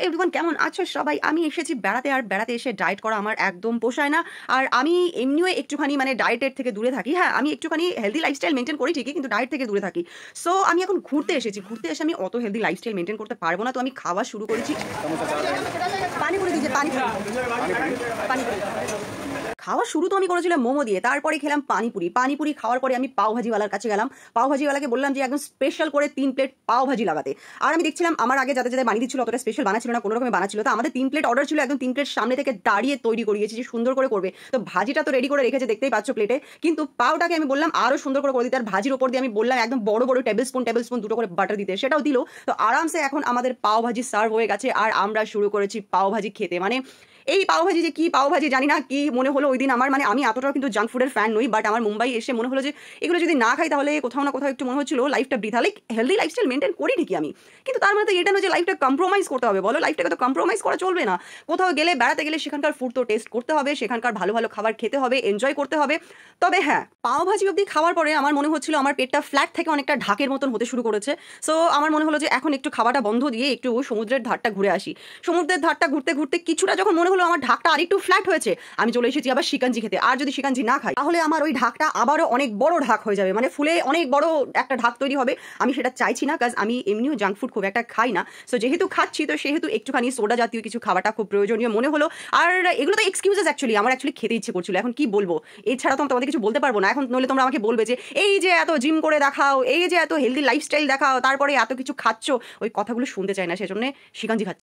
Everyone, কেমন আছো সবাই? আমি এসেছি বেড়াতে, আর বেড়াতে এসে ডায়েট করা আমার একদম পোষায় না। আর আমি এমনিও একটুখানি মানে ডায়েটের থেকে দূরে থাকি। হ্যাঁ, আমি একটুখানি হেলদি লাইফস্টাইল মেনটেন করি ঠিকই, কিন্তু ডায়েট থেকে দূরে থাকি। সো আমি এখন ঘুরতে এসেছি, ঘুরতে এসে আমি অত হেলদি লাইফস্টাইল মেনটেন করতে পারবো না, তো আমি খাওয়া শুরু করেছি। পানিপুরি দিয়েছে, পানিপুরি পানিপুরি খাওয়া শুরু তো আমি করেছিলাম মোমো দিয়ে, তারপরে খেলাম পানিপুরি। পানিপুরি খাওয়ার পরে আমি পাওভাজিওয়ালার কাছে গেলাম। পাওভাজিওয়ালাকে বললাম যে একদম স্পেশাল করে 3 প্লেট পাওভাজি লাগাতে। আর আমি দেখছিলাম আমার আগে যাতে যাতে বানিয়ে দিচ্ছিল অতটা স্পেশাল বানাচ্ছিল না, কোনো রকমে বানাচ্ছিল। তো আমাদের 3 প্লেট অর্ডার ছিল, একদম 3 প্লেট সামনে থেকে দাঁড়িয়ে তৈরি করিয়েছি যে সুন্দর করে করবে। তো ভাজিটা তো রেডি করে রেখেছে, দেখতেই পাচ্ছ প্লেটে, কিন্তু পাওটাকে আমি বললাম আরো সুন্দর করে দিতে। আর ভাজির ওপর দিয়ে আমি বললাম একদম বড় বড় টেবিল স্পুন দুটো করে বাটার দিতে, সেটাও দিল। তো আরামসে এখন আমাদের পাওভাজি সার্ভ হয়ে গেছে, আর আমরা শুরু করেছি পাওভাজি খেতে। মানে এই পাওভাজি যে কি পাওভাজি জানি না, কি মনে হলো ওই দিন আমার, মানে আমি এতটাও কিন্তু জাঙ্ক ফুডের ফ্যান নই, বাট আমার মুম্বাই এসে মনে হলো যে এগুলো যদি না খাই তাহলে কোথাও না কোথাও একটু মনে হচ্ছিল লাইফটা বৃথা। লাইক হেলদি লাইফস্টাইল মেনটেন করি ঠিকই আমি, কিন্তু তার মানে তো এটা নয় যে লাইফটা কম্প্রোমাইজ করতে হবে। বলো, লাইফটাকে তো কম্প্রোমাইজ করা চলবে না। কোথাও গেলে বেড়াতে গেলে সেখানকার ফুড তো টেস্ট করতে হবে, সেখানকার ভালো ভালো খাবার খেতে হবে, এনজয় করতে হবে। তবে হ্যাঁ, পাওভাজি অবধি খাওয়ার পরে আমার মনে হচ্ছিল আমার পেটটা ফ্ল্যাট থেকে অনেকটা ঢাকের মতন হতে শুরু করেছে। সো আমার মনে হলো যে এখন একটু খাওয়াটা বন্ধ দিয়ে একটু সমুদ্রের ধারটা ঘুরে আসি। সমুদ্রের ধারটা ঘুরতে ঘুরতে কিছুটা যখন মনে হলো আমার ঢাকটা আরেকটু ফ্ল্যাট হয়েছে, আমি চলে এসেছি আবার শিকাঞ্জি খেতে। আর যদি শিকাঞ্জি না খাই তাহলে আমার ওই ঢাকটা আবারও অনেক বড় ঢাক হয়ে যাবে, মানে ফুলে অনেক বড় একটা ঢাক তৈরি হবে। আমি সেটা চাইছি না, কাজ আমি এমনিও জাঙ্ক ফুড খুব একটা খাই না। সো যেহেতু খাচ্ছি, তো সেহেতু একটুখানি সোডা জাতীয় কিছু খাওয়াটা খুব প্রয়োজনীয় মনে হলো। আর এগুলো তো এক্সকিউজেস, অ্যাকচুয়ালি আমার অ্যাকচুয়ালি খেতে ইচ্ছে করছিল। এখন কি বলবো, এছাড়া তো আমি তোমাদের কিছু বলতে পারবো না এখন, নইলে তোমরা আমাকে বলবে যে এই যে এত জিম করে দেখাও, এই যে এত হেলদি লাইফস্টাইল দেখাও, তারপরে এত কিছু খাচ্ছ, ওই কথাগুলো শুনতে চাই না, সেজন্য শিকাঞ্জি খাচ্ছি।